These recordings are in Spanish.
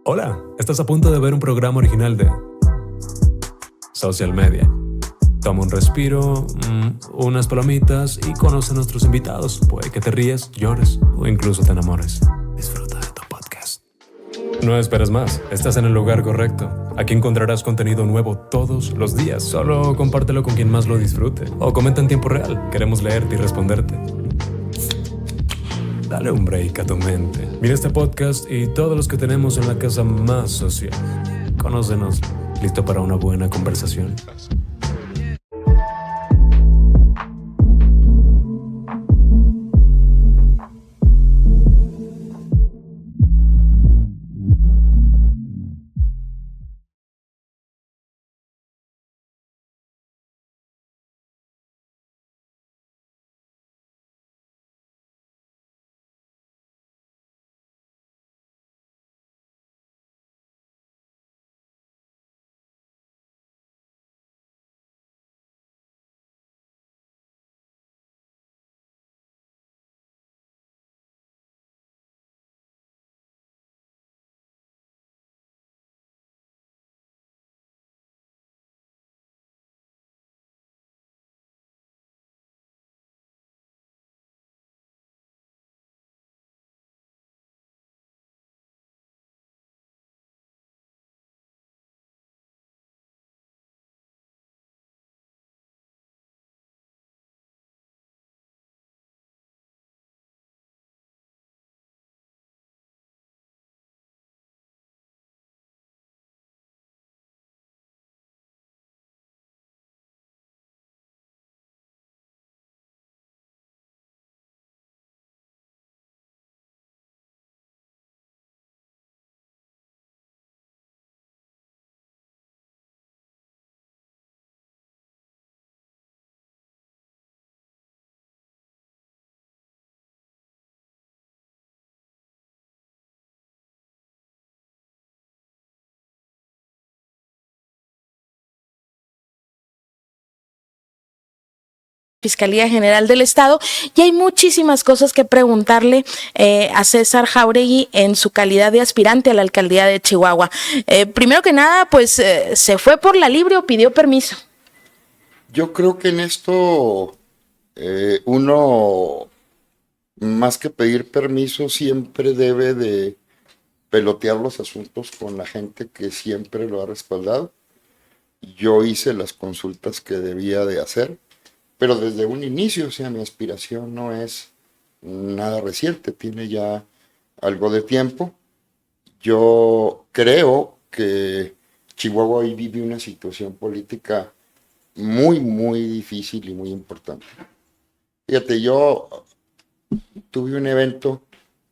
Hola, estás a punto de ver un programa original de Social Media. Toma un respiro, unas palomitas y conoce a nuestros invitados. Puede que te ríes, llores o incluso te enamores. Disfruta de tu podcast. No esperes más, estás en el lugar correcto. Aquí encontrarás contenido nuevo todos los días. Solo compártelo con quien más lo disfrute o comenta en tiempo real. Queremos leerte y responderte. Dale un break a tu mente. Mira este podcast y todos los que tenemos en la casa más social. Conócenos. ¿Listo para una buena conversación? Fiscalía General del Estado, y hay muchísimas cosas que preguntarle a César Jáuregui en su calidad de aspirante a la alcaldía de Chihuahua. Primero que nada, pues ¿se fue por la libre o pidió permiso? Yo creo que en esto uno, más que pedir permiso, siempre debe de pelotear los asuntos con la gente que siempre lo ha respaldado. Yo hice las consultas que debía de hacer, pero desde un inicio, o sea, mi aspiración no es nada reciente, tiene ya algo de tiempo. Yo creo que Chihuahua hoy vive una situación política muy, muy difícil y muy importante. Fíjate, yo tuve un evento,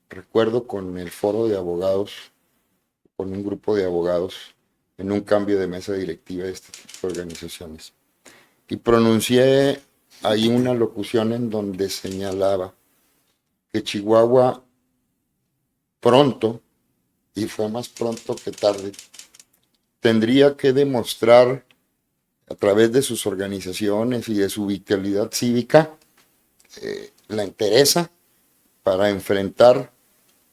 recuerdo, con el foro de abogados, con un grupo de abogados, en un cambio de mesa directiva de este tipo de organizaciones. Y pronuncié ahí una locución en donde señalaba que Chihuahua pronto, y fue más pronto que tarde, tendría que demostrar a través de sus organizaciones y de su vitalidad cívica la entereza para enfrentar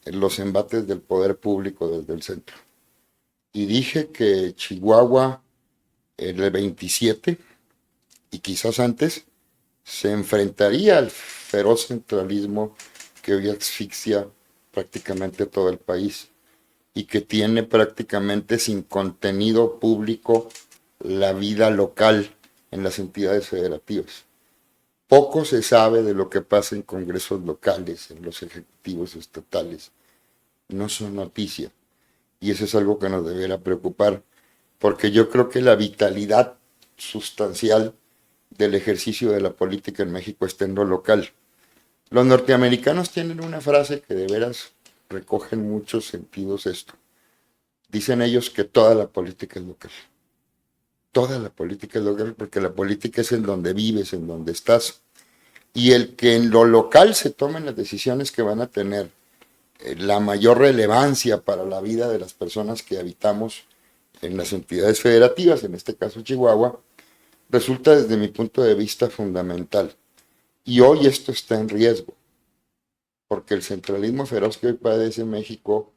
los embates del poder público desde el centro. Y dije que Chihuahua, el 27, y quizás antes, se enfrentaría al feroz centralismo que hoy asfixia prácticamente todo el país y que tiene prácticamente sin contenido público la vida local en las entidades federativas. Poco se sabe de lo que pasa en congresos locales, en los ejecutivos estatales. No son noticia. Y eso es algo que nos debería preocupar, porque yo creo que la vitalidad sustancial del ejercicio de la política en México está en lo local. Los norteamericanos tienen una frase que de veras recoge en muchos sentidos esto. Dicen ellos que toda la política es local. Toda la política es local porque la política es en donde vives, en donde estás. Y el que en lo local se tomen las decisiones que van a tener la mayor relevancia para la vida de las personas que habitamos en las entidades federativas, en este caso Chihuahua, resulta desde mi punto de vista fundamental. Y hoy esto está en riesgo, porque el centralismo feroz que hoy padece México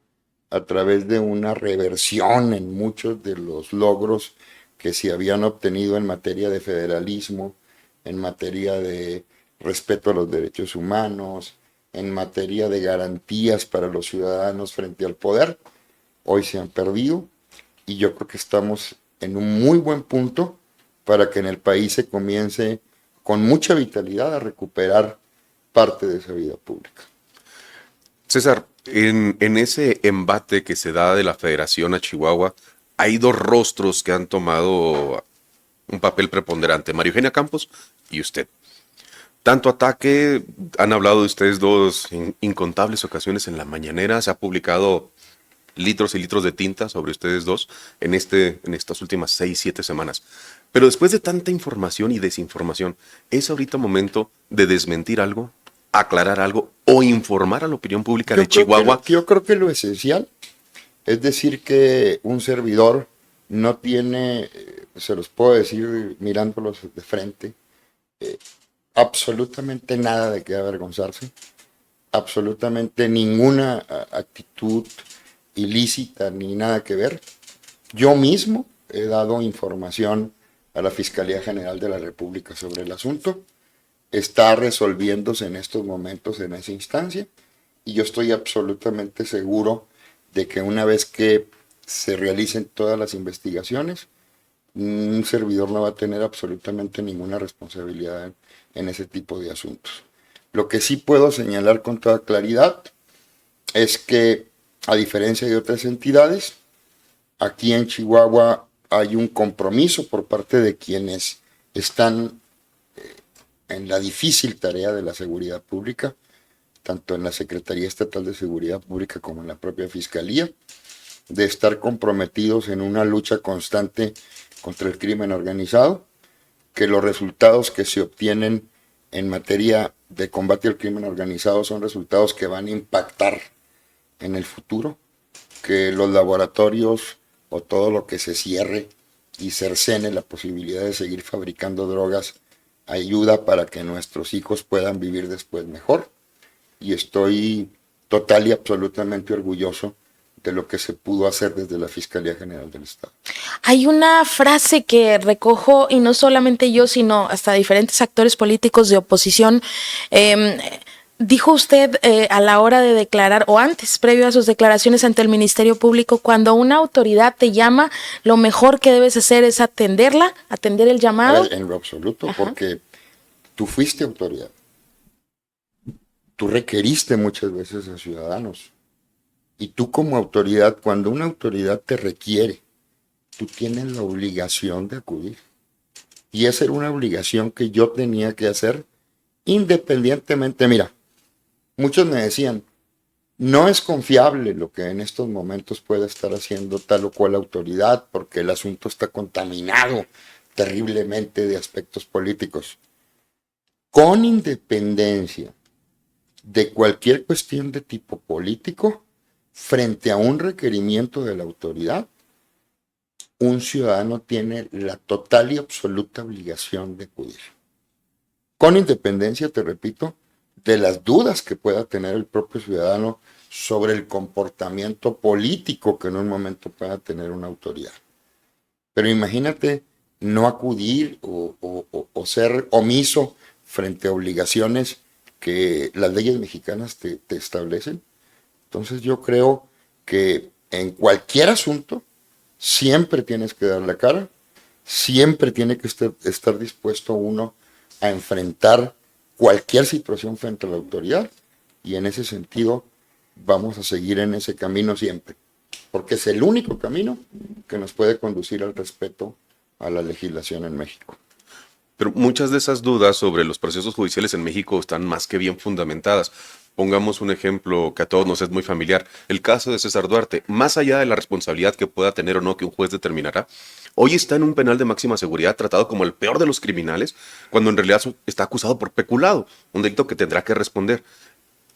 a través de una reversión en muchos de los logros que se habían obtenido en materia de federalismo, en materia de respeto a los derechos humanos, en materia de garantías para los ciudadanos frente al poder, hoy se han perdido y yo creo que estamos en un muy buen punto para que en el país se comience con mucha vitalidad a recuperar parte de esa vida pública. César, en ese embate que se da de la Federación a Chihuahua, hay dos rostros que han tomado un papel preponderante, María Eugenia Campos y usted. Tanto ataque, han hablado de ustedes dos en incontables ocasiones en la mañanera, se ha publicado litros y litros de tinta sobre ustedes dos en estas últimas 6, 7 semanas. Pero después de tanta información y desinformación, ¿es ahorita momento de desmentir algo, aclarar algo o informar a la opinión pública de Chihuahua? Yo creo que lo esencial es decir que un servidor no tiene, se los puedo decir mirándolos de frente, absolutamente nada de qué avergonzarse, absolutamente ninguna actitud ilícita ni nada que ver. Yo mismo he dado información a la Fiscalía General de la República sobre el asunto. Está resolviéndose en estos momentos en esa instancia y yo estoy absolutamente seguro de que una vez que se realicen todas las investigaciones, un servidor no va a tener absolutamente ninguna responsabilidad en ese tipo de asuntos. Lo que sí puedo señalar con toda claridad es que, a diferencia de otras entidades, aquí en Chihuahua hay un compromiso por parte de quienes están en la difícil tarea de la seguridad pública, tanto en la Secretaría Estatal de Seguridad Pública como en la propia Fiscalía, de estar comprometidos en una lucha constante contra el crimen organizado, que los resultados que se obtienen en materia de combate al crimen organizado son resultados que van a impactar en el futuro, que los laboratorios o todo lo que se cierre y cercene la posibilidad de seguir fabricando drogas ayuda para que nuestros hijos puedan vivir después mejor. Y estoy total y absolutamente orgulloso de lo que se pudo hacer desde la Fiscalía General del Estado. Hay una frase que recojo, y no solamente yo, sino hasta diferentes actores políticos de oposición. Dijo usted a la hora de declarar, o antes, previo a sus declaraciones ante el Ministerio Público, cuando una autoridad te llama, lo mejor que debes hacer es atenderla, atender el llamado. En lo absoluto, porque tú fuiste autoridad. Tú requeriste muchas veces a ciudadanos. Y tú como autoridad, cuando una autoridad te requiere, tú tienes la obligación de acudir. Y esa era una obligación que yo tenía que hacer independientemente. Mira, muchos me decían, no es confiable lo que en estos momentos pueda estar haciendo tal o cual autoridad porque el asunto está contaminado terriblemente de aspectos políticos. Con independencia de cualquier cuestión de tipo político, frente a un requerimiento de la autoridad, un ciudadano tiene la total y absoluta obligación de acudir. Con independencia, te repito, de las dudas que pueda tener el propio ciudadano sobre el comportamiento político que en un momento pueda tener una autoridad. Pero imagínate no acudir o ser omiso frente a obligaciones que las leyes mexicanas te establecen. Entonces yo creo que en cualquier asunto siempre tienes que dar la cara, siempre tiene que estar dispuesto uno a enfrentar cualquier situación frente a la autoridad y en ese sentido vamos a seguir en ese camino siempre, porque es el único camino que nos puede conducir al respeto a la legislación en México. Pero muchas de esas dudas sobre los procesos judiciales en México están más que bien fundamentadas. Pongamos un ejemplo que a todos nos es muy familiar, el caso de César Duarte. Más allá de la responsabilidad que pueda tener o no que un juez determinará, hoy está en un penal de máxima seguridad tratado como el peor de los criminales, cuando en realidad está acusado por peculado, un delito que tendrá que responder.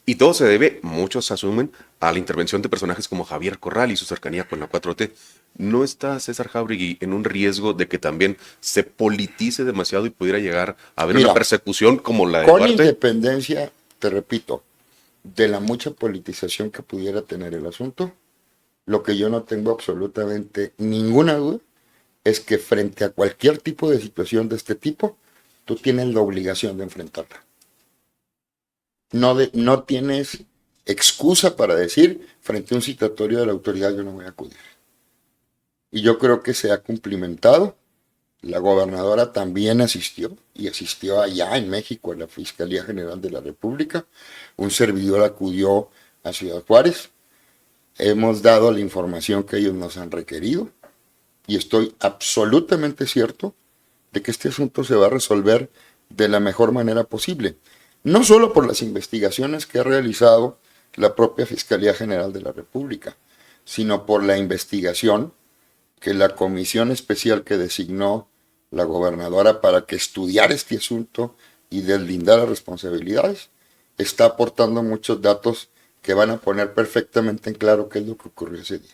Y todo se debe, muchos asumen, a la intervención de personajes como Javier Corral y su cercanía con la 4T. ¿No está César Jáuregui en un riesgo de que también se politice demasiado y pudiera llegar a haber una persecución como la de Duarte? Con independencia, te repito, de la mucha politización que pudiera tener el asunto, Lo que yo no tengo absolutamente ninguna duda es que frente a cualquier tipo de situación de este tipo, tú tienes la obligación de enfrentarla. No tienes excusa para decir, frente a un citatorio de la autoridad, yo no voy a acudir. Y yo creo que se ha cumplimentado. La gobernadora también asistió, y asistió allá en México, a la Fiscalía General de la República. Un servidor acudió a Ciudad Juárez. Hemos dado la información que ellos nos han requerido, y estoy absolutamente cierto de que este asunto se va a resolver de la mejor manera posible. No solo por las investigaciones que ha realizado la propia Fiscalía General de la República, sino por la investigación que la comisión especial que designó la gobernadora para que estudiara este asunto y deslindara responsabilidades, está aportando muchos datos que van a poner perfectamente en claro qué es lo que ocurrió ese día.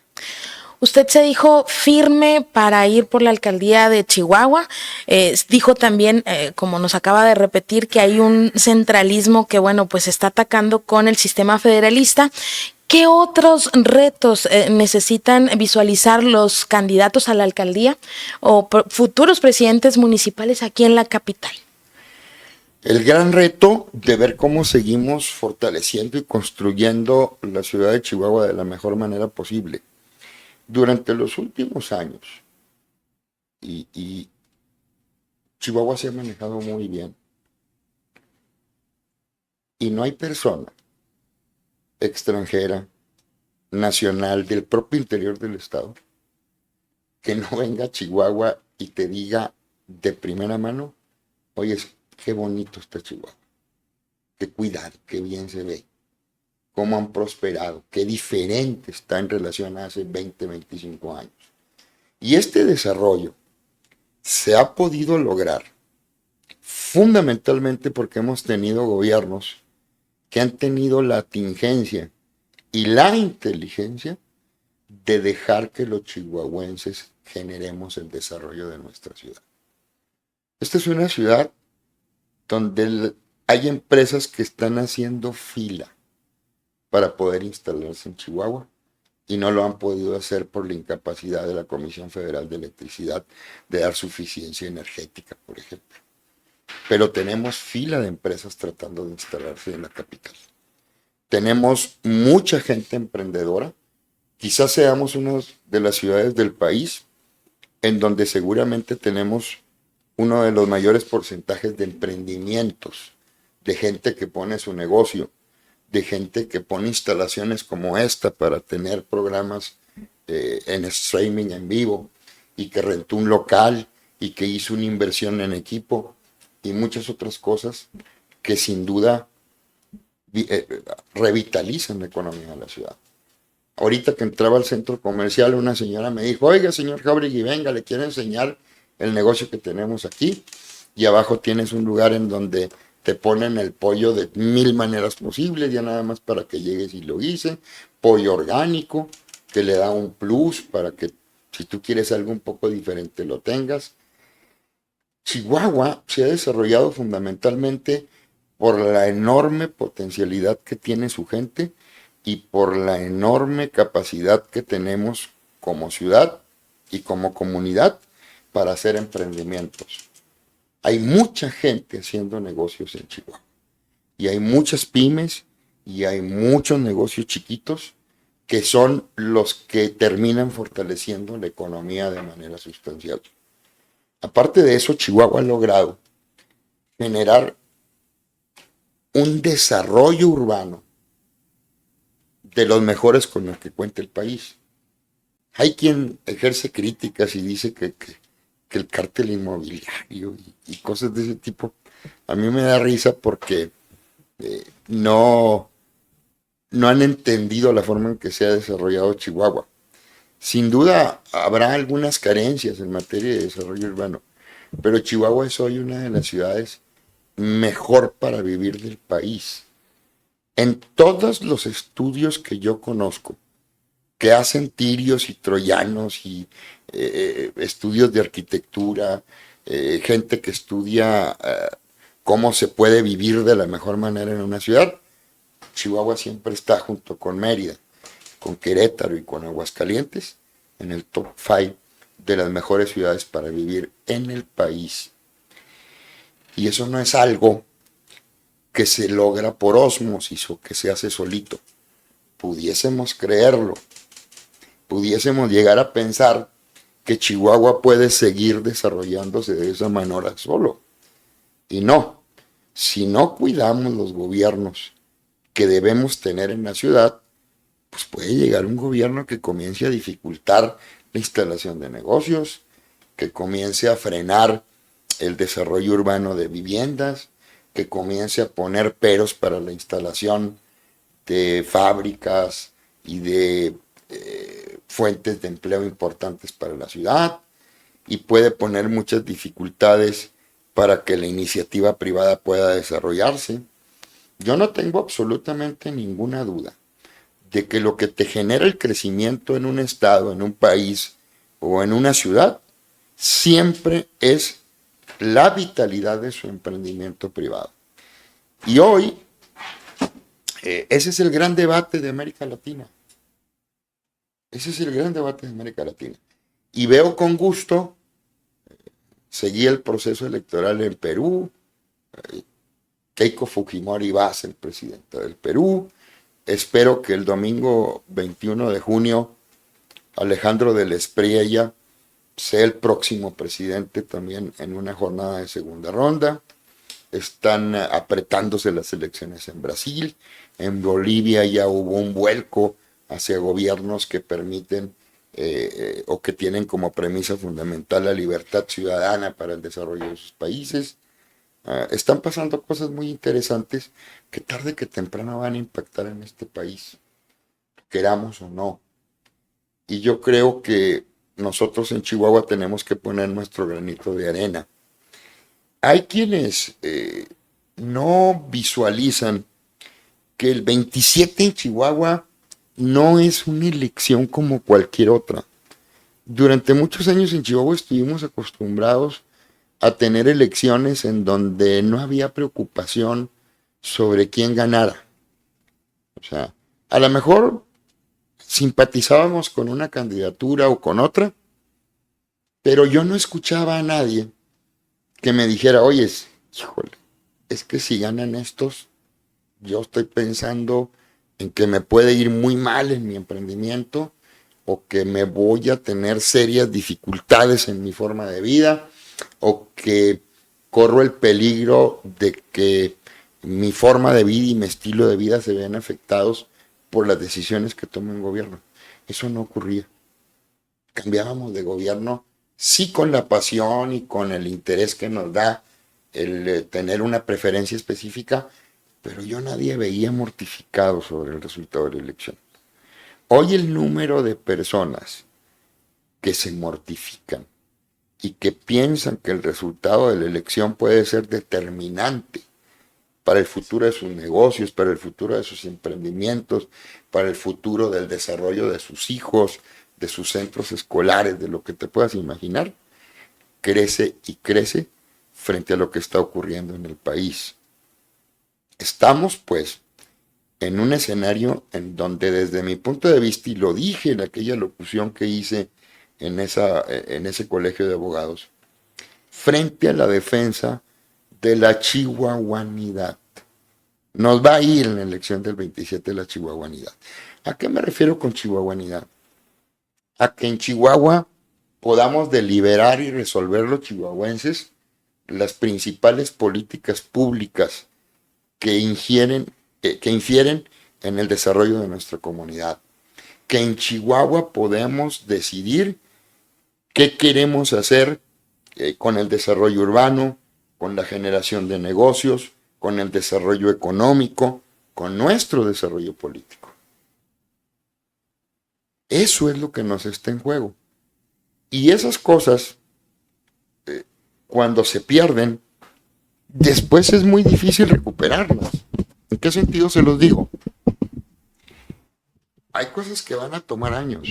Usted se dijo firme para ir por la alcaldía de Chihuahua. Dijo también, como nos acaba de repetir, que hay un centralismo que, bueno, pues está atacando con el sistema federalista. ¿Qué otros retos necesitan visualizar los candidatos a la alcaldía o futuros presidentes municipales aquí en la capital? El gran reto de ver cómo seguimos fortaleciendo y construyendo la ciudad de Chihuahua de la mejor manera posible. Durante los últimos años, y Chihuahua se ha manejado muy bien, y no hay persona extranjera, nacional, del propio interior del estado, que no venga a Chihuahua y te diga de primera mano, oye, qué bonito está Chihuahua, qué cuidado, qué bien se ve, cómo han prosperado, qué diferente está en relación a hace 20, 25 años. Y este desarrollo se ha podido lograr fundamentalmente porque hemos tenido gobiernos que han tenido la tingencia y la inteligencia de dejar que los chihuahuenses generemos el desarrollo de nuestra ciudad. Esta es una ciudad donde hay empresas que están haciendo fila para poder instalarse en Chihuahua y no lo han podido hacer por la incapacidad de la Comisión Federal de Electricidad de dar suficiencia energética, por ejemplo. Pero tenemos fila de empresas tratando de instalarse en la capital. Tenemos mucha gente emprendedora. Quizás seamos una de las ciudades del país en donde seguramente tenemos uno de los mayores porcentajes de emprendimientos, de gente que pone su negocio, de gente que pone instalaciones como esta para tener programas en streaming en vivo, y que rentó un local y que hizo una inversión en equipo y muchas otras cosas que sin duda revitalizan la economía de la ciudad. Ahorita que entraba al centro comercial, una señora me dijo, oiga, señor Jauregui, venga, le quiero enseñar el negocio que tenemos aquí, y abajo tienes un lugar en donde te ponen el pollo de 1000 maneras posibles, ya nada más para que llegues y lo guises, pollo orgánico, que le da un plus para que si tú quieres algo un poco diferente lo tengas. Chihuahua se ha desarrollado fundamentalmente por la enorme potencialidad que tiene su gente y por la enorme capacidad que tenemos como ciudad y como comunidad para hacer emprendimientos. Hay mucha gente haciendo negocios en Chihuahua y hay muchas pymes y hay muchos negocios chiquitos que son los que terminan fortaleciendo la economía de manera sustancial. Aparte de eso, Chihuahua ha logrado generar un desarrollo urbano de los mejores con los que cuenta el país. Hay quien ejerce críticas y dice que el cártel inmobiliario y cosas de ese tipo, a mí me da risa porque no han entendido la forma en que se ha desarrollado Chihuahua. Sin duda habrá algunas carencias en materia de desarrollo urbano, pero Chihuahua es hoy una de las ciudades mejor para vivir del país. En todos los estudios que yo conozco, que hacen tirios y troyanos y estudios de arquitectura, gente que estudia cómo se puede vivir de la mejor manera en una ciudad, Chihuahua siempre está junto con Mérida. con Querétaro y con Aguascalientes en el top 5 de las mejores ciudades para vivir en el país. Y eso no es algo que se logra por ósmosis o que se hace solito. Pudiésemos creerlo, pudiésemos llegar a pensar que Chihuahua puede seguir desarrollándose de esa manera solo. Y no, si no cuidamos los gobiernos que debemos tener en la ciudad, pues puede llegar un gobierno que comience a dificultar la instalación de negocios, que comience a frenar el desarrollo urbano de viviendas, que comience a poner peros para la instalación de fábricas y de fuentes de empleo importantes para la ciudad, y puede poner muchas dificultades para que la iniciativa privada pueda desarrollarse. Yo no tengo absolutamente ninguna duda de que lo que te genera el crecimiento en un estado, en un país o en una ciudad, siempre es la vitalidad de su emprendimiento privado. Y hoy, ese es el gran debate de América Latina. Ese es el gran debate de América Latina. Y veo con gusto, seguí el proceso electoral en Perú, Keiko Fujimori va a ser presidenta del Perú. Espero que el domingo 21 de junio Alejandro del Espriella sea el próximo presidente también en una jornada de segunda ronda. Están apretándose las elecciones en Brasil. En Bolivia ya hubo un vuelco hacia gobiernos que permiten o que tienen como premisa fundamental la libertad ciudadana para el desarrollo de sus países. Están pasando cosas muy interesantes que tarde que temprano van a impactar en este país, queramos o no. Y yo creo que nosotros en Chihuahua tenemos que poner nuestro granito de arena. Hay quienes no visualizan que el 27 en Chihuahua no es una elección como cualquier otra. Durante muchos años en Chihuahua estuvimos acostumbrados a tener elecciones en donde no había preocupación sobre quién ganara. O sea, a lo mejor simpatizábamos con una candidatura o con otra, pero yo no escuchaba a nadie que me dijera, oye, híjole, es que si ganan estos, yo estoy pensando en que me puede ir muy mal en mi emprendimiento o que me voy a tener serias dificultades en mi forma de vida o que corro el peligro de que mi forma de vida y mi estilo de vida se vean afectados por las decisiones que toma el gobierno. Eso no ocurría. Cambiábamos de gobierno, sí, con la pasión y con el interés que nos da el tener una preferencia específica, pero yo nadie veía mortificado sobre el resultado de la elección. Hoy el número de personas que se mortifican y que piensan que el resultado de la elección puede ser determinante para el futuro de sus negocios, para el futuro de sus emprendimientos, para el futuro del desarrollo de sus hijos, de sus centros escolares, de lo que te puedas imaginar, crece y crece frente a lo que está ocurriendo en el país. Estamos, pues, en un escenario en donde, desde mi punto de vista, y lo dije en aquella locución que hice en ese colegio de abogados, frente a la defensa de la chihuahuanidad. Nos va a ir en la elección del 27 la chihuahuanidad. ¿A qué me refiero con chihuahuanidad? A que en Chihuahua podamos deliberar y resolver los chihuahuenses las principales políticas públicas que infieren en el desarrollo de nuestra comunidad. Que en Chihuahua podemos decidir qué queremos hacer con el desarrollo urbano, con la generación de negocios, con el desarrollo económico, con nuestro desarrollo político. Eso es lo que nos está en juego. Y esas cosas, cuando se pierden, después es muy difícil recuperarlas. ¿En qué sentido se los digo? Hay cosas que van a tomar años.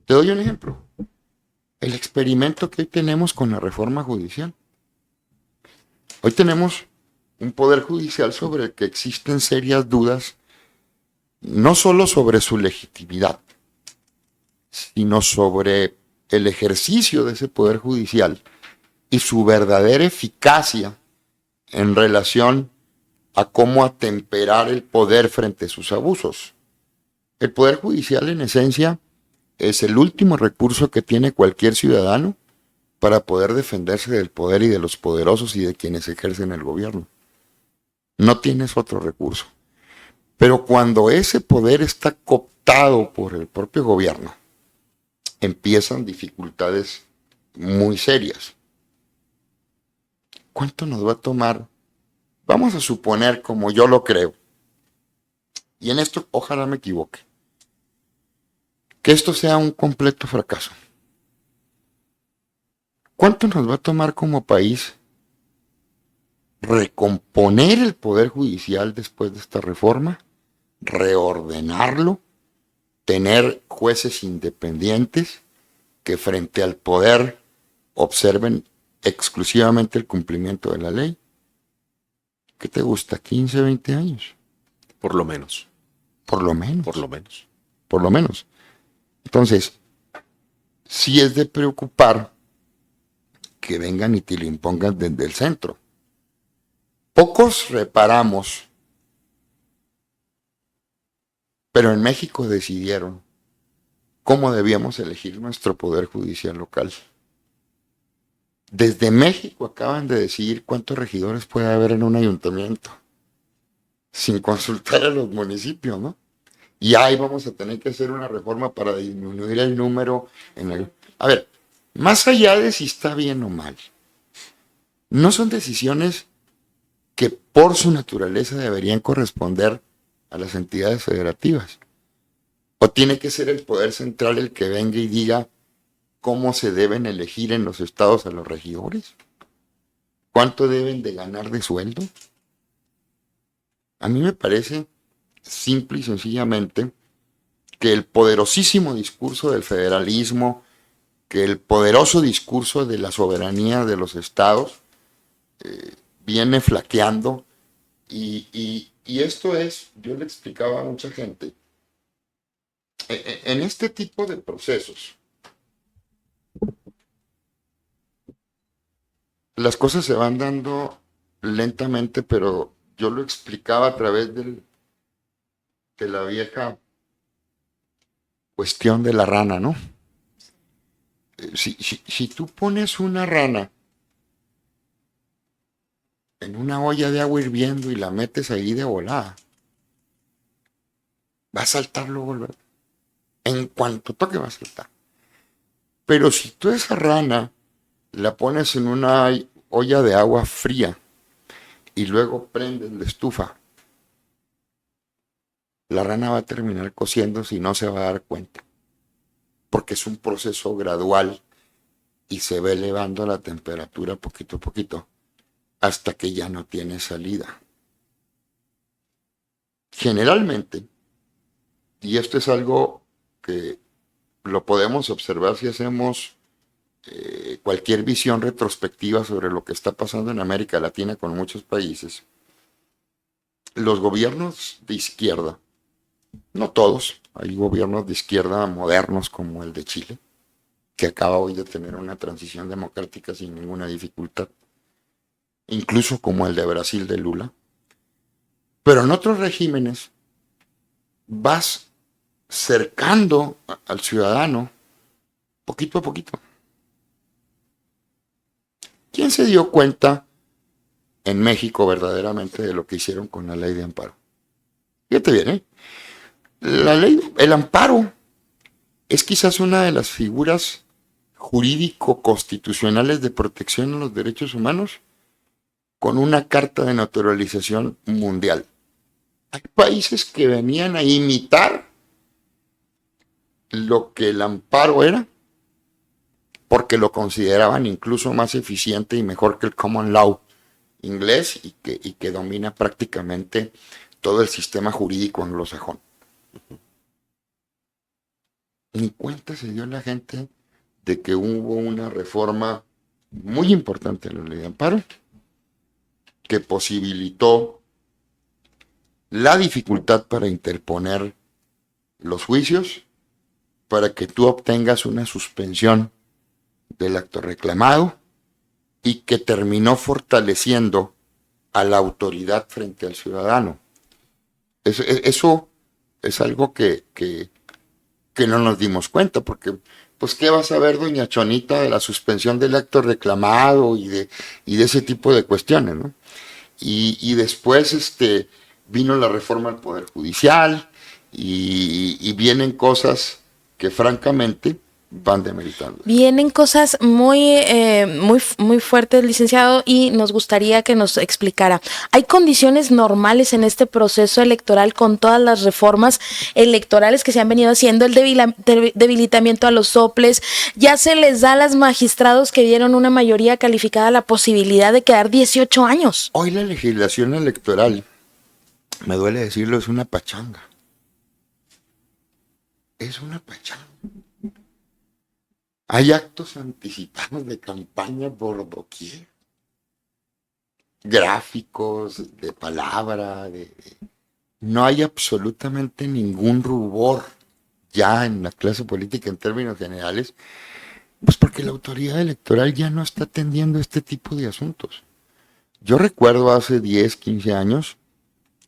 Te doy un ejemplo. El experimento que hoy tenemos con la reforma judicial. Hoy tenemos un poder judicial sobre el que existen serias dudas no solo sobre su legitimidad, sino sobre el ejercicio de ese poder judicial y su verdadera eficacia en relación a cómo atemperar el poder frente a sus abusos. El poder judicial, en esencia, es el último recurso que tiene cualquier ciudadano para poder defenderse del poder y de los poderosos y de quienes ejercen el gobierno. No tienes otro recurso. Pero cuando ese poder está cooptado por el propio gobierno, empiezan dificultades muy serias. ¿Cuánto nos va a tomar? Vamos a suponer, como yo lo creo, y en esto ojalá me equivoque, que esto sea un completo fracaso. ¿Cuánto nos va a tomar como país recomponer el poder judicial después de esta reforma, reordenarlo, tener jueces independientes que frente al poder observen exclusivamente el cumplimiento de la ley? ¿Qué te gusta? ¿15, 20 años? Por lo menos. Por lo menos. Por lo menos. Por lo menos. Entonces, sí es de preocupar que vengan y te lo impongan desde el centro. Pocos reparamos, pero en México decidieron cómo debíamos elegir nuestro poder judicial local. Desde México acaban de decidir cuántos regidores puede haber en un ayuntamiento, sin consultar a los municipios, ¿no? Y ahí vamos a tener que hacer una reforma para disminuir el número en el... A ver, más allá de si está bien o mal, no son decisiones que por su naturaleza deberían corresponder a las entidades federativas. ¿O tiene que ser el poder central el que venga y diga cómo se deben elegir en los estados a los regidores? ¿Cuánto deben de ganar de sueldo? A mí me parece simple y sencillamente que el poderosísimo discurso del federalismo, que el poderoso discurso de la soberanía de los estados viene flaqueando y esto es, yo le explicaba a mucha gente, en este tipo de procesos, las cosas se van dando lentamente, pero yo lo explicaba a través de la vieja cuestión de la rana, ¿no? Si tú pones una rana en una olla de agua hirviendo y la metes ahí de volada, va a saltar luego, ¿verdad? En cuanto toque va a saltar. Pero si tú esa rana la pones en una olla de agua fría y luego prendes la estufa, la rana va a terminar cociéndose y no se va a dar cuenta, porque es un proceso gradual y se va elevando la temperatura poquito a poquito hasta que ya no tiene salida. Generalmente, y esto es algo que lo podemos observar si hacemos cualquier visión retrospectiva sobre lo que está pasando en América Latina con muchos países, los gobiernos de izquierda, no todos, hay gobiernos de izquierda modernos como el de Chile, que acaba hoy de tener una transición democrática sin ninguna dificultad, incluso como el de Brasil de Lula, pero en otros regímenes vas cercando al ciudadano poquito a poquito. ¿Quién se dio cuenta en México verdaderamente de lo que hicieron con la ley de amparo? Fíjate bien, ¿eh? La ley, el amparo, es quizás una de las figuras jurídico-constitucionales de protección a los derechos humanos con una carta de naturalización mundial. Hay países que venían a imitar lo que el amparo era, porque lo consideraban incluso más eficiente y mejor que el common law inglés y que domina prácticamente todo el sistema jurídico anglosajón. Ni cuenta se dio la gente de que hubo una reforma muy importante en la ley de amparo que posibilitó la dificultad para interponer los juicios, para que tú obtengas una suspensión del acto reclamado y que terminó fortaleciendo a la autoridad frente al ciudadano. Eso es algo que no nos dimos cuenta, porque pues qué va a saber doña Chonita de la suspensión del acto reclamado y de ese tipo de cuestiones, ¿no? Y después vino la reforma al Poder Judicial y vienen cosas que francamente van demeritando. Vienen cosas muy fuertes, licenciado, y nos gustaría que nos explicara. ¿Hay condiciones normales en este proceso electoral con todas las reformas electorales que se han venido haciendo? El debilitamiento a los soples, ya se les da a los magistrados que dieron una mayoría calificada la posibilidad de quedar 18 años. Hoy la legislación electoral, me duele decirlo, es una pachanga. Es una pachanga. Hay actos anticipados de campaña por doquier. Gráficos, de palabra, no hay absolutamente ningún rubor ya en la clase política en términos generales, pues porque la autoridad electoral ya no está atendiendo este tipo de asuntos. Yo recuerdo hace 10, 15 años,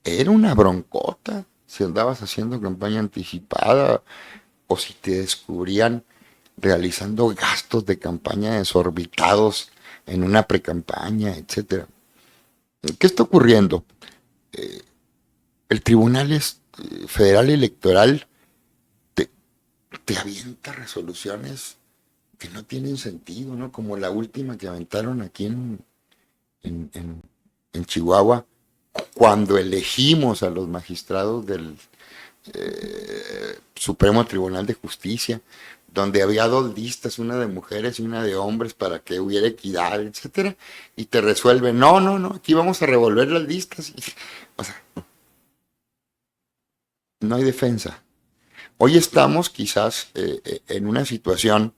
era una broncota si andabas haciendo campaña anticipada o si te descubrían realizando gastos de campaña desorbitados en una precampaña, etcétera. ¿Qué está ocurriendo? El Tribunal Federal Electoral te avienta resoluciones que no tienen sentido, ¿no? Como la última que aventaron aquí en Chihuahua, cuando elegimos a los magistrados del Supremo Tribunal de Justicia, donde había 2 listas, una de mujeres y una de hombres para que hubiera equidad, etcétera, y te resuelven, no, aquí vamos a revolver las listas. O sea, no hay defensa. Hoy estamos quizás en una situación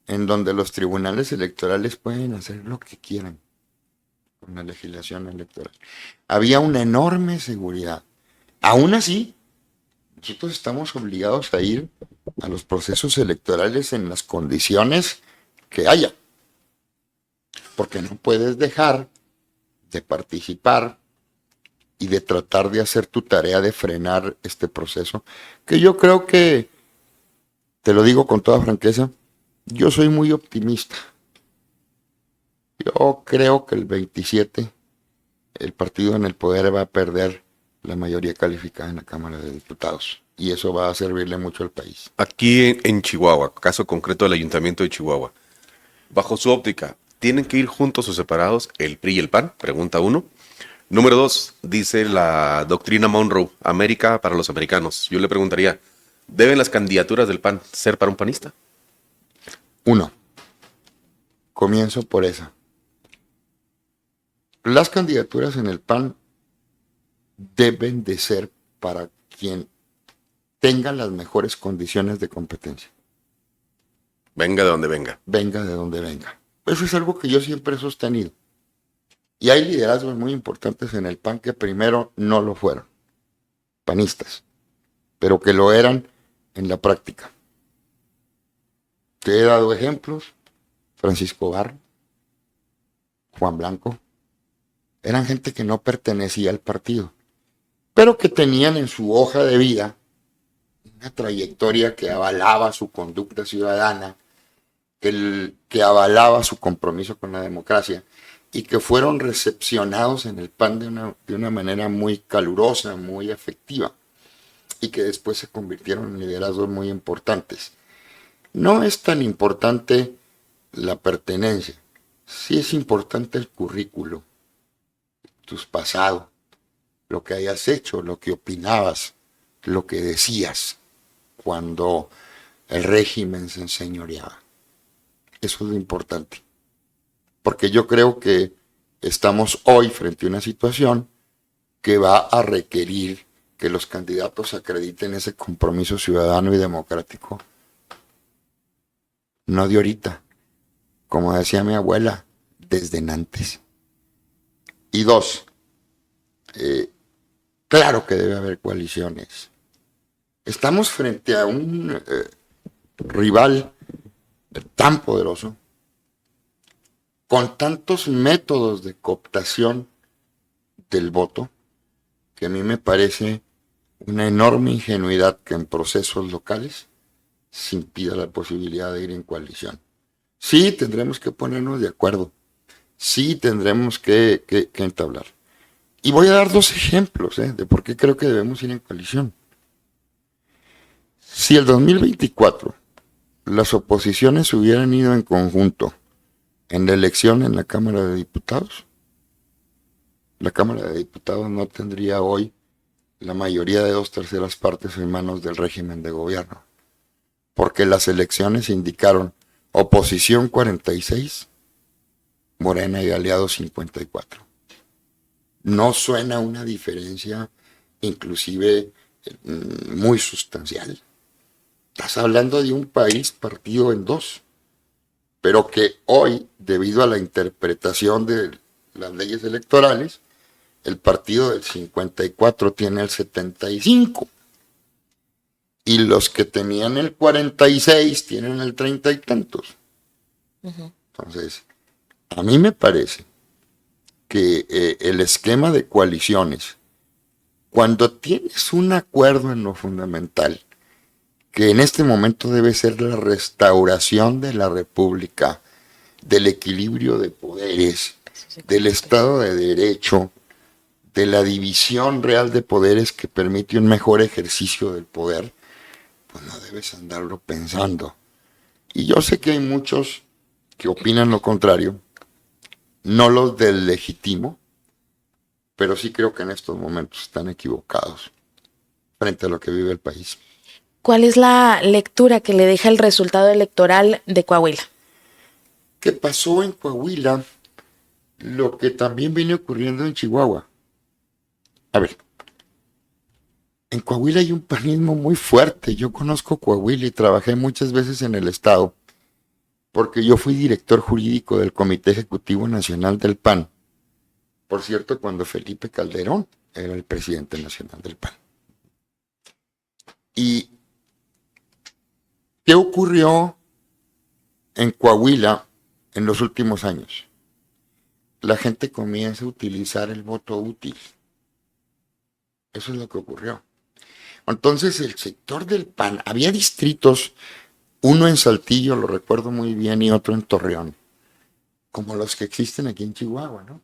en donde los tribunales electorales pueden hacer lo que quieran con la legislación electoral. Había una enorme seguridad. Aún así, nosotros estamos obligados a ir a los procesos electorales en las condiciones que haya, porque no puedes dejar de participar y de tratar de hacer tu tarea de frenar este proceso, que yo creo que, te lo digo con toda franqueza, yo soy muy optimista. Yo creo que el 27 el partido en el poder va a perder la mayoría calificada en la Cámara de Diputados. Y eso va a servirle mucho al país. Aquí en Chihuahua, caso concreto del Ayuntamiento de Chihuahua, bajo su óptica, ¿tienen que ir juntos o separados el PRI y el PAN? Pregunta 1. Número 2, dice la doctrina Monroe, América para los americanos. Yo le preguntaría, ¿deben las candidaturas del PAN ser para un panista? 1. Comienzo por esa. Las candidaturas en el PAN deben de ser para quien tenga las mejores condiciones de competencia. Venga de donde venga. Venga de donde venga. Eso es algo que yo siempre he sostenido. Y hay liderazgos muy importantes en el PAN que primero no lo fueron, panistas, pero que lo eran en la práctica. Te he dado ejemplos, Francisco Barro, Juan Blanco, eran gente que no pertenecía al partido, pero que tenían en su hoja de vida una trayectoria que avalaba su conducta ciudadana, que avalaba su compromiso con la democracia y que fueron recepcionados en el PAN de una manera muy calurosa, muy afectiva y que después se convirtieron en liderazgos muy importantes. No es tan importante la pertenencia, sí es importante el currículo, tus pasados, lo que hayas hecho, lo que opinabas, lo que decías cuando el régimen se enseñoreaba. Eso es lo importante. Porque yo creo que estamos hoy frente a una situación que va a requerir que los candidatos acrediten ese compromiso ciudadano y democrático. No de ahorita, como decía mi abuela, desde antes. Y 2, Claro que debe haber coaliciones. Estamos frente a un rival tan poderoso, con tantos métodos de cooptación del voto, que a mí me parece una enorme ingenuidad que en procesos locales se impida la posibilidad de ir en coalición. Sí, tendremos que ponernos de acuerdo. Sí, tendremos que entablar. Y voy a dar 2 ejemplos de por qué creo que debemos ir en coalición. Si el 2024 las oposiciones hubieran ido en conjunto en la elección en la Cámara de Diputados, la Cámara de Diputados no tendría hoy la mayoría de 2/3 partes en manos del régimen de gobierno, porque las elecciones indicaron oposición 46, Morena y aliados 54. No suena una diferencia inclusive muy sustancial. Estás hablando de un país partido en 2, pero que hoy, debido a la interpretación de las leyes electorales, el partido del 54 tiene el 75. Y los que tenían el 46 tienen el 30 y tantos. Entonces, a mí me parece que el esquema de coaliciones, cuando tienes un acuerdo en lo fundamental, que en este momento debe ser la restauración de la República, del equilibrio de poderes, del Estado de Derecho, de la división real de poderes que permite un mejor ejercicio del poder, pues no debes andarlo pensando. Y yo sé que hay muchos que opinan lo contrario, no los del legítimo, pero sí creo que en estos momentos están equivocados frente a lo que vive el país. ¿Cuál es la lectura que le deja el resultado electoral de Coahuila? ¿Qué pasó en Coahuila? Lo que también viene ocurriendo en Chihuahua. A ver, en Coahuila hay un panismo muy fuerte. Yo conozco Coahuila y trabajé muchas veces en el estado, porque yo fui director jurídico del Comité Ejecutivo Nacional del PAN. Por cierto, cuando Felipe Calderón era el presidente nacional del PAN. ¿Y qué ocurrió en Coahuila en los últimos años? La gente comienza a utilizar el voto útil. Eso es lo que ocurrió. Entonces el sector del PAN, había distritos, uno en Saltillo, lo recuerdo muy bien, y otro en Torreón, como los que existen aquí en Chihuahua, ¿no?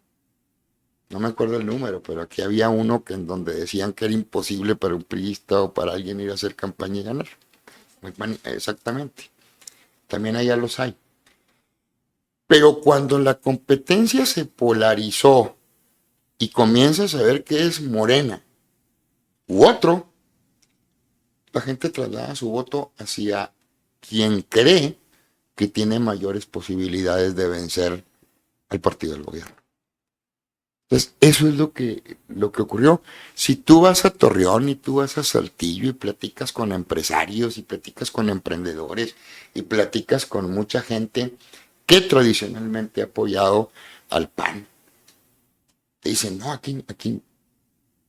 No me acuerdo el número, pero aquí había uno que en donde decían que era imposible para un priista o para alguien ir a hacer campaña y ganar. Exactamente. También allá los hay. Pero cuando la competencia se polarizó y comienzas a ver qué es Morena u otro, la gente traslada su voto hacia quien cree que tiene mayores posibilidades de vencer al partido del gobierno. Entonces, eso es lo que ocurrió. Si tú vas a Torreón y tú vas a Saltillo y platicas con empresarios y platicas con emprendedores y platicas con mucha gente que tradicionalmente ha apoyado al PAN, te dicen, no, aquí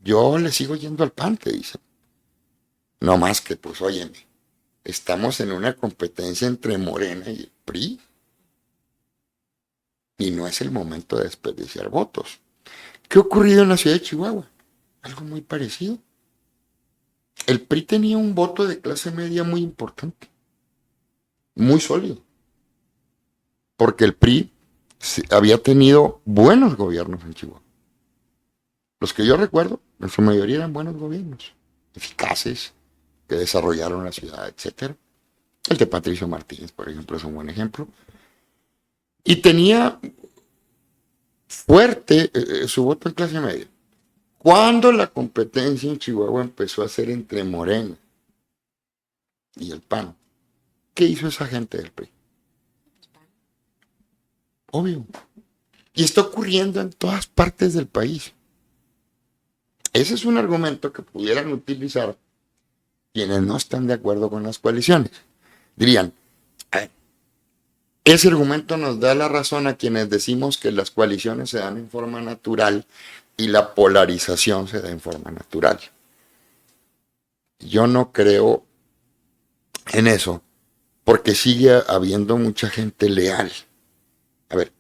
yo le sigo yendo al PAN, te dicen. No más que, pues, óyeme, estamos en una competencia entre Morena y el PRI. Y no es el momento de desperdiciar votos. ¿Qué ha ocurrido en la ciudad de Chihuahua? Algo muy parecido. El PRI tenía un voto de clase media muy importante, muy sólido, porque el PRI había tenido buenos gobiernos en Chihuahua. Los que yo recuerdo, en su mayoría eran buenos gobiernos, eficaces, que desarrollaron la ciudad, etc. El de Patricio Martínez, por ejemplo, es un buen ejemplo. Y tenía fuerte su voto en clase media. Cuando la competencia en Chihuahua empezó a ser entre Morena y el PAN, ¿qué hizo esa gente del PRI? Obvio. Y está ocurriendo en todas partes del país. Ese es un argumento que pudieran utilizar quienes no están de acuerdo con las coaliciones. Dirían, ese argumento nos da la razón a quienes decimos que las coaliciones se dan en forma natural y la polarización se da en forma natural. Yo no creo en eso, porque sigue habiendo mucha gente leal. A ver,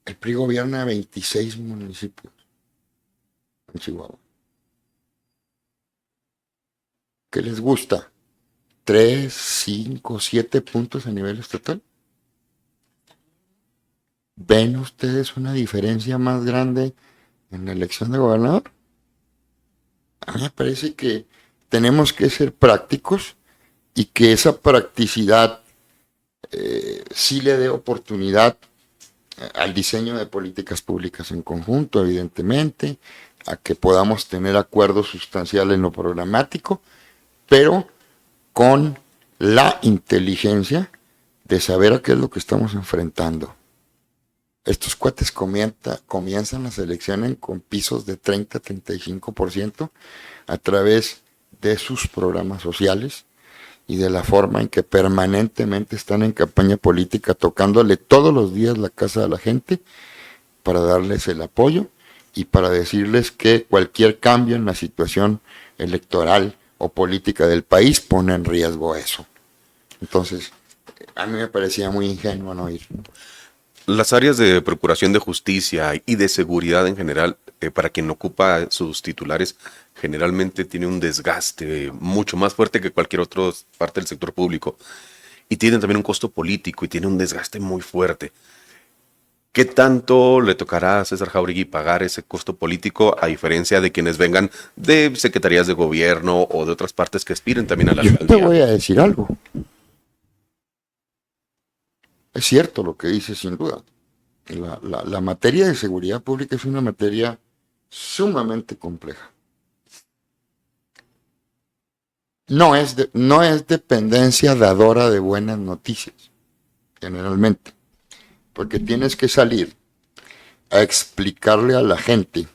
el PRI gobierna 26 municipios en Chihuahua. ¿Qué les gusta? 3, 5, 7 puntos a nivel estatal. ¿Ven ustedes una diferencia más grande en la elección de gobernador? A mí me parece que tenemos que ser prácticos y que esa practicidad sí le dé oportunidad al diseño de políticas públicas en conjunto, evidentemente, a que podamos tener acuerdos sustanciales en lo programático, pero con la inteligencia de saber a qué es lo que estamos enfrentando. Estos cuates comienzan las elecciones con pisos de 30-35% a través de sus programas sociales y de la forma en que permanentemente están en campaña política, tocándole todos los días la casa a la gente para darles el apoyo y para decirles que cualquier cambio en la situación electoral o política del país pone en riesgo eso. Entonces, a mí me parecía muy ingenuo no ir. Las áreas de procuración de justicia y de seguridad en general, para quien ocupa sus titulares, generalmente tiene un desgaste mucho más fuerte que cualquier otra parte del sector público. Y tienen también un costo político y tiene un desgaste muy fuerte. ¿Qué tanto le tocará a César Jáuregui pagar ese costo político a diferencia de quienes vengan de secretarías de gobierno o de otras partes que aspiren también a la alcaldía? Yo te voy a decir algo. Es cierto lo que dice, sin duda. La materia de seguridad pública es una materia sumamente compleja. No es dependencia dadora de buenas noticias, generalmente. Porque tienes que salir a explicarle a la gente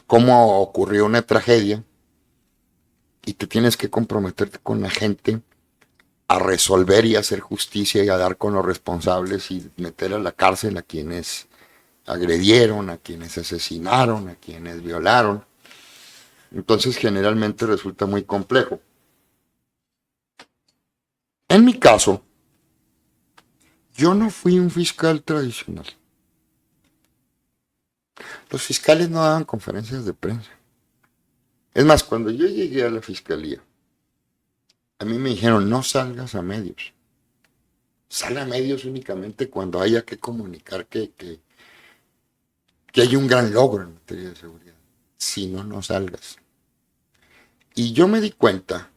cómo ocurrió una tragedia y te tienes que comprometerte con la gente a resolver y hacer justicia y a dar con los responsables y meter a la cárcel a quienes agredieron, a quienes asesinaron, a quienes violaron. Entonces generalmente resulta muy complejo. En mi caso, yo no fui un fiscal tradicional. Los fiscales no daban conferencias de prensa. Es más, cuando yo llegué a la fiscalía, a mí me dijeron, no salgas a medios. Sal a medios únicamente cuando haya que comunicar que hay un gran logro en materia de seguridad. Si no, no salgas. Y yo me di cuenta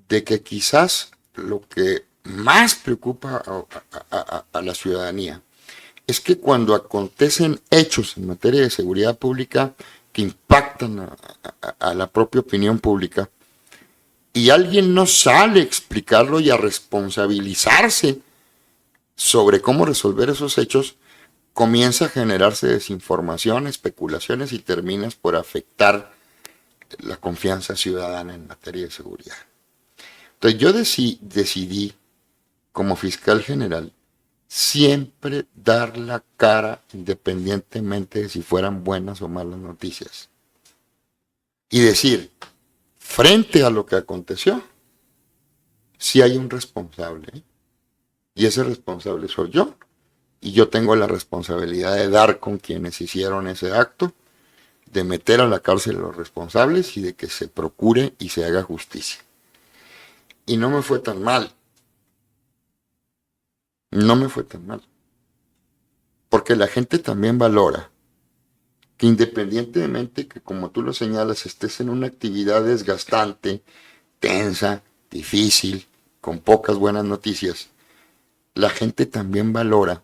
de que quizás lo que más preocupa a la ciudadanía es que cuando acontecen hechos en materia de seguridad pública que impactan a la propia opinión pública, y alguien no sale a explicarlo y a responsabilizarse sobre cómo resolver esos hechos, comienza a generarse desinformación, especulaciones y terminas por afectar la confianza ciudadana en materia de seguridad. Entonces yo decidí, como fiscal general, siempre dar la cara independientemente de si fueran buenas o malas noticias. Y decir, frente a lo que aconteció, sí hay un responsable, ¿eh? Y ese responsable soy yo, y yo tengo la responsabilidad de dar con quienes hicieron ese acto, de meter a la cárcel a los responsables y de que se procure y se haga justicia. Y no me fue tan mal. No me fue tan mal. Porque la gente también valora que independientemente que, como tú lo señalas, estés en una actividad desgastante, tensa, difícil, con pocas buenas noticias, la gente también valora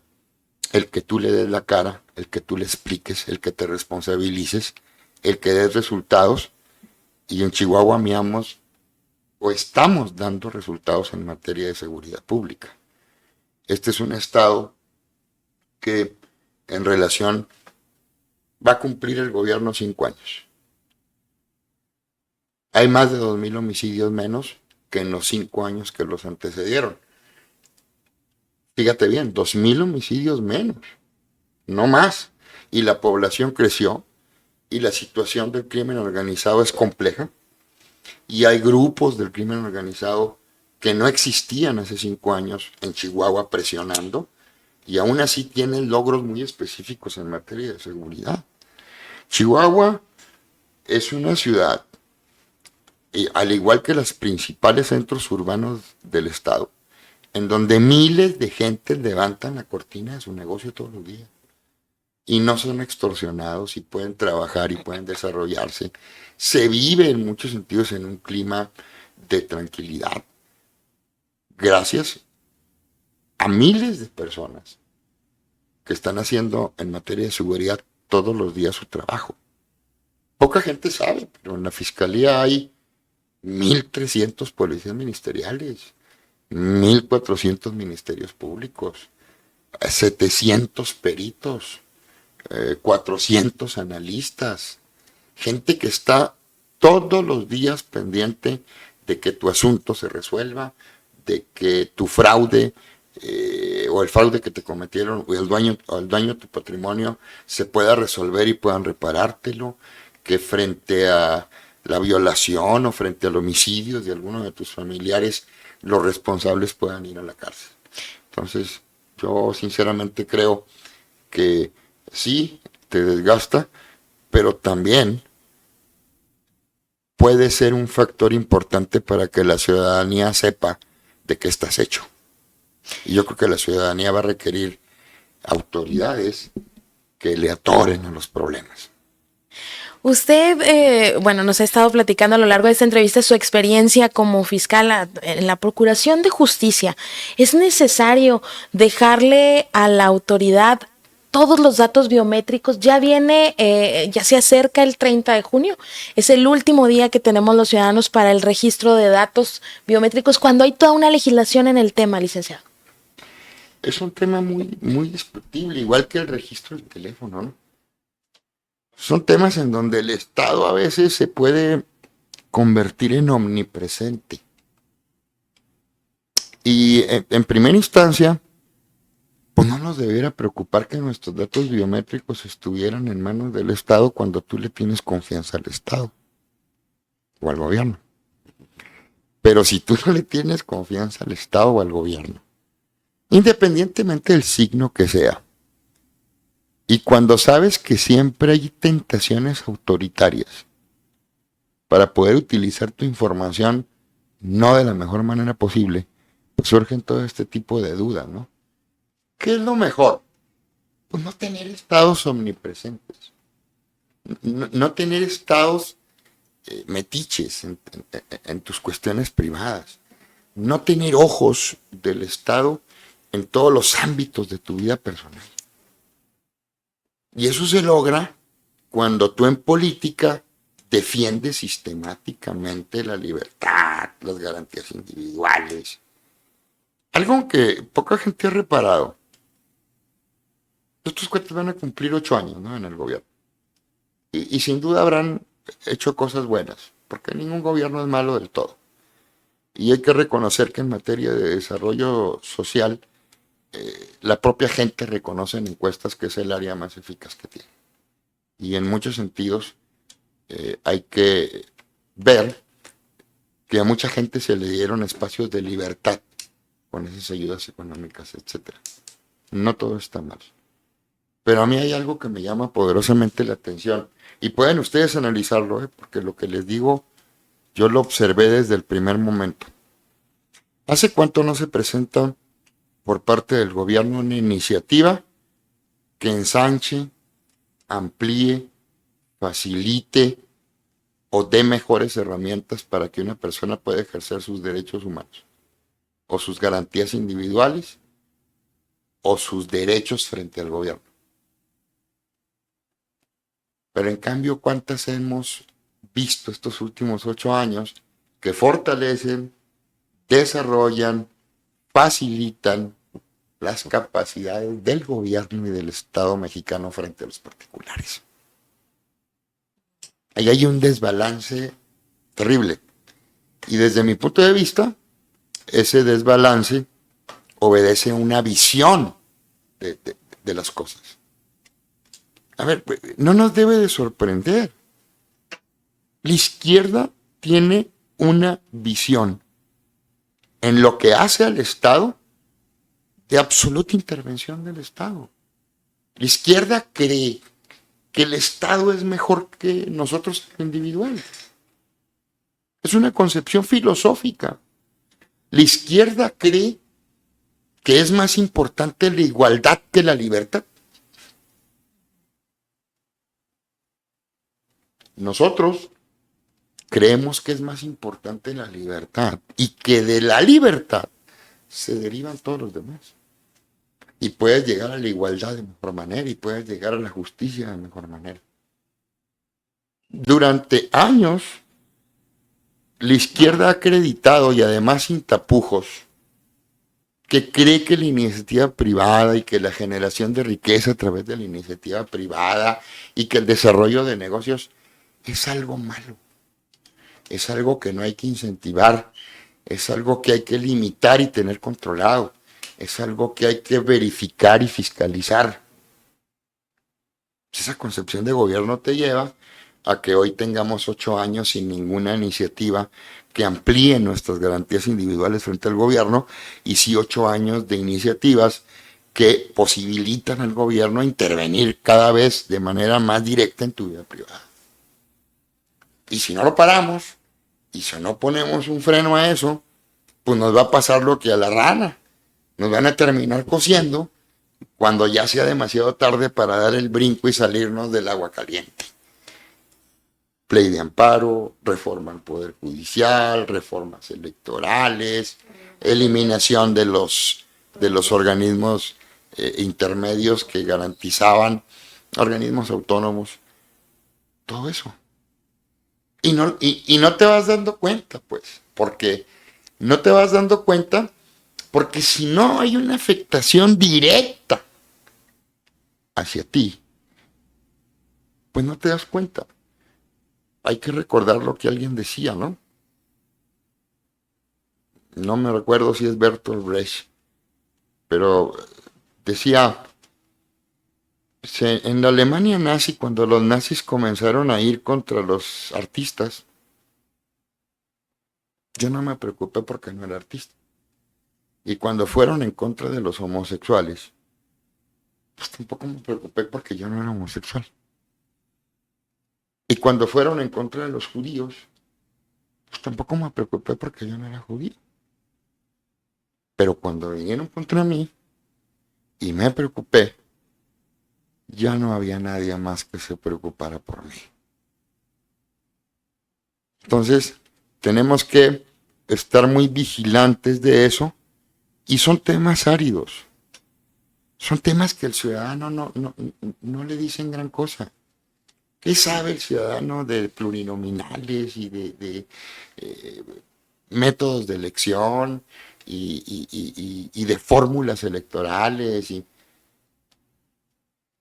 el que tú le des la cara, el que tú le expliques, el que te responsabilices, el que des resultados. Y en Chihuahua miramos o estamos dando resultados en materia de seguridad pública. Este es un estado que en relación va a cumplir el gobierno 5 años. Hay más de 2,000 homicidios menos que en los 5 años que los antecedieron. Fíjate bien, 2,000 homicidios menos, no más. y la población creció y la situación del crimen organizado es compleja y hay grupos del crimen organizado que no existían hace 5 años en Chihuahua presionando y aún así tienen logros muy específicos en materia de seguridad. Chihuahua es una ciudad, al igual que los principales centros urbanos del estado, en donde miles de gente levantan la cortina de su negocio todos los días y no son extorsionados y pueden trabajar y pueden desarrollarse. Se vive en muchos sentidos en un clima de tranquilidad gracias a miles de personas que están haciendo en materia de seguridad todos los días su trabajo. Poca gente sabe, pero en la fiscalía hay 1,300 policías ministeriales, 1,400 ministerios públicos, 700 peritos, 400 analistas, gente que está todos los días pendiente de que tu asunto se resuelva, de que tu fraude o el fraude que te cometieron o el daño a tu patrimonio se pueda resolver y puedan reparártelo, que frente a la violación o frente al homicidio de alguno de tus familiares los responsables puedan ir a la cárcel. Entonces, yo sinceramente creo que sí, te desgasta, pero también puede ser un factor importante para que la ciudadanía sepa de qué estás hecho. Y yo creo que la ciudadanía va a requerir autoridades que le atoren a los problemas. Usted, nos ha estado platicando a lo largo de esta entrevista su experiencia como fiscal en la Procuración de Justicia. ¿Es necesario dejarle a la autoridad todos los datos biométricos? Ya se acerca el 30 de junio. Es el último día que tenemos los ciudadanos para el registro de datos biométricos cuando hay toda una legislación en el tema, licenciado. Es un tema muy, muy discutible, igual que el registro del teléfono, ¿no? Son temas en donde el Estado a veces se puede convertir en omnipresente. Y en primera instancia, pues no nos debiera preocupar que nuestros datos biométricos estuvieran en manos del Estado cuando tú le tienes confianza al Estado o al gobierno. Pero si tú no le tienes confianza al Estado o al gobierno, independientemente del signo que sea, y cuando sabes que siempre hay tentaciones autoritarias para poder utilizar tu información no de la mejor manera posible, pues surgen todo este tipo de dudas, ¿no? ¿Qué es lo mejor? Pues no tener estados omnipresentes, no tener estados metiches en tus cuestiones privadas, no tener ojos del Estado en todos los ámbitos de tu vida personal. Y eso se logra cuando tú en política defiendes sistemáticamente la libertad, las garantías individuales. Algo que poca gente ha reparado. Estos cuates van a cumplir 8 años, ¿no?, en el gobierno. Y sin duda habrán hecho cosas buenas, porque ningún gobierno es malo del todo. Y hay que reconocer que en materia de desarrollo social, la propia gente reconoce en encuestas que es el área más eficaz que tiene. Y en muchos sentidos hay que ver que a mucha gente se le dieron espacios de libertad con esas ayudas económicas, etc. No todo está mal. Pero a mí hay algo que me llama poderosamente la atención. Y pueden ustedes analizarlo, porque lo que les digo, yo lo observé desde el primer momento. ¿Hace cuánto no se presenta por parte del gobierno una iniciativa que ensanche, amplíe, facilite o dé mejores herramientas para que una persona pueda ejercer sus derechos humanos o sus garantías individuales o sus derechos frente al gobierno? Pero en cambio, ¿cuántas hemos visto estos últimos 8 años que fortalecen, desarrollan, facilitan las capacidades del gobierno y del Estado mexicano frente a los particulares? Ahí hay un desbalance terrible. Y desde mi punto de vista, ese desbalance obedece a una visión de las cosas. A ver, no nos debe de sorprender. La izquierda tiene una visión en lo que hace al Estado de absoluta intervención del Estado. La izquierda cree que el Estado es mejor que nosotros individuales. Es una concepción filosófica. La izquierda cree que es más importante la igualdad que la libertad. Nosotros creemos que es más importante la libertad y que de la libertad se derivan todos los demás. Y puedes llegar a la igualdad de mejor manera y puedes llegar a la justicia de mejor manera. Durante años, la izquierda ha acreditado, y además sin tapujos, que cree que la iniciativa privada y que la generación de riqueza a través de la iniciativa privada y que el desarrollo de negocios es algo malo. Es algo que no hay que incentivar, es algo que hay que limitar y tener controlado, es algo que hay que verificar y fiscalizar. Esa concepción de gobierno te lleva a que hoy tengamos 8 años sin ninguna iniciativa que amplíe nuestras garantías individuales frente al gobierno, y sí 8 años de iniciativas que posibilitan al gobierno intervenir cada vez de manera más directa en tu vida privada. Y si no lo paramos, y si no ponemos un freno a eso, pues nos va a pasar lo que a la rana. Nos van a terminar cociendo cuando ya sea demasiado tarde para dar el brinco y salirnos del agua caliente. Ley de amparo, reforma al Poder Judicial, reformas electorales, eliminación de los organismos intermedios que garantizaban, organismos autónomos, todo eso. Y no te vas dando cuenta, pues, porque no te vas dando cuenta, porque si no hay una afectación directa hacia ti, pues no te das cuenta. Hay que recordar lo que alguien decía, ¿no? No me recuerdo si es Bertolt Brecht, pero decía, en la Alemania nazi, cuando los nazis comenzaron a ir contra los artistas, yo no me preocupé porque no era artista. Y cuando fueron en contra de los homosexuales, pues tampoco me preocupé porque yo no era homosexual. Y cuando fueron en contra de los judíos, pues tampoco me preocupé porque yo no era judío. Pero cuando vinieron contra mí y me preocupé, ya no había nadie más que se preocupara por mí. Entonces, tenemos que estar muy vigilantes de eso, y son temas áridos. Son temas que el ciudadano no le dicen gran cosa. ¿Qué sabe el ciudadano de plurinominales y de métodos de elección y de fórmulas electorales? Y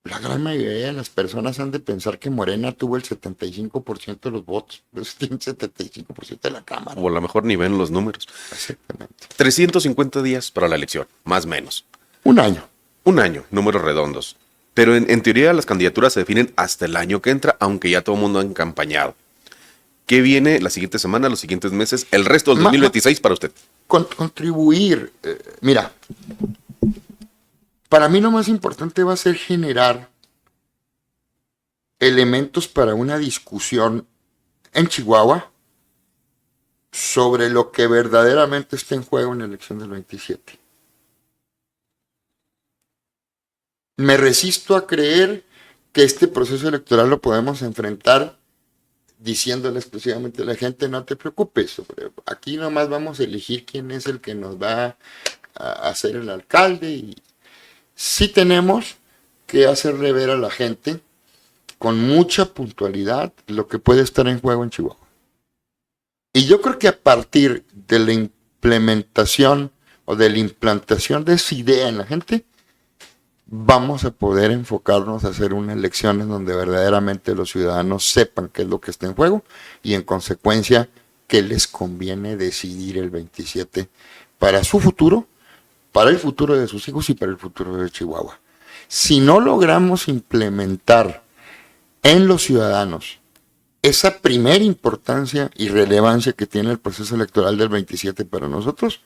la gran mayoría de las personas han de pensar que Morena tuvo el 75% de los votos, pues tiene el 75% de la Cámara. O a lo mejor ni ven los números. Exactamente. 350 días para la elección, más o menos. Un año. Un año, números redondos. Pero en teoría las candidaturas se definen hasta el año que entra, aunque ya todo el mundo ha encampañado. ¿Qué viene la siguiente semana, los siguientes meses, el resto del 2026 para usted? Contribuir. Mira, para mí lo más importante va a ser generar elementos para una discusión en Chihuahua sobre lo que verdaderamente está en juego en la elección del 27. Me resisto a creer que este proceso electoral lo podemos enfrentar diciéndole exclusivamente a la gente, no te preocupes, aquí nomás vamos a elegir quién es el que nos va a ser el alcalde, y sí tenemos que hacerle ver a la gente con mucha puntualidad lo que puede estar en juego en Chihuahua. Y yo creo que a partir de la implementación o de la implantación de esa idea en la gente, vamos a poder enfocarnos a hacer una elección en donde verdaderamente los ciudadanos sepan qué es lo que está en juego y en consecuencia qué les conviene decidir el 27 para su futuro, para el futuro de sus hijos y para el futuro de Chihuahua. Si no logramos implementar en los ciudadanos esa primera importancia y relevancia que tiene el proceso electoral del 27 para nosotros,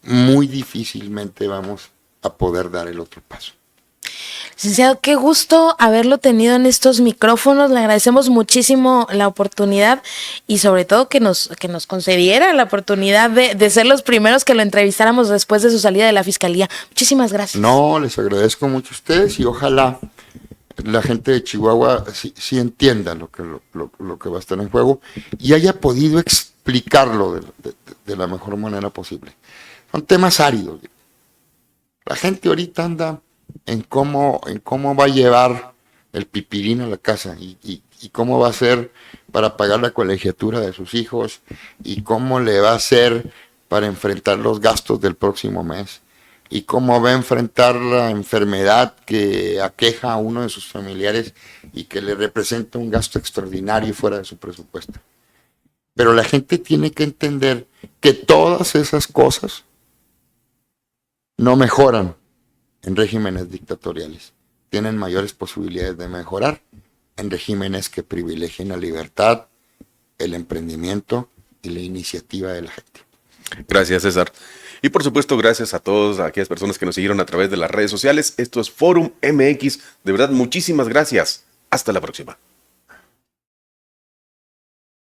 muy difícilmente vamos a poder dar el otro paso. Licenciado, qué gusto haberlo tenido en estos micrófonos. Le agradecemos muchísimo la oportunidad y sobre todo que nos concediera la oportunidad de ser los primeros que lo entrevistáramos después de su salida de la Fiscalía. Muchísimas gracias. No, les agradezco mucho a ustedes y ojalá la gente de Chihuahua sí entienda lo que va a estar en juego y haya podido explicarlo de la mejor manera posible. Son temas áridos. La gente ahorita anda en cómo va a llevar el pipirín a la casa y cómo va a hacer para pagar la colegiatura de sus hijos y cómo le va a hacer para enfrentar los gastos del próximo mes y cómo va a enfrentar la enfermedad que aqueja a uno de sus familiares y que le representa un gasto extraordinario fuera de su presupuesto. Pero la gente tiene que entender que todas esas cosas no mejoran en regímenes dictatoriales. Tienen mayores posibilidades de mejorar en regímenes que privilegien la libertad, el emprendimiento y la iniciativa de la gente. Gracias, César. Y por supuesto, gracias a todas aquellas personas que nos siguieron a través de las redes sociales. Esto es Forum MX. De verdad, muchísimas gracias. Hasta la próxima.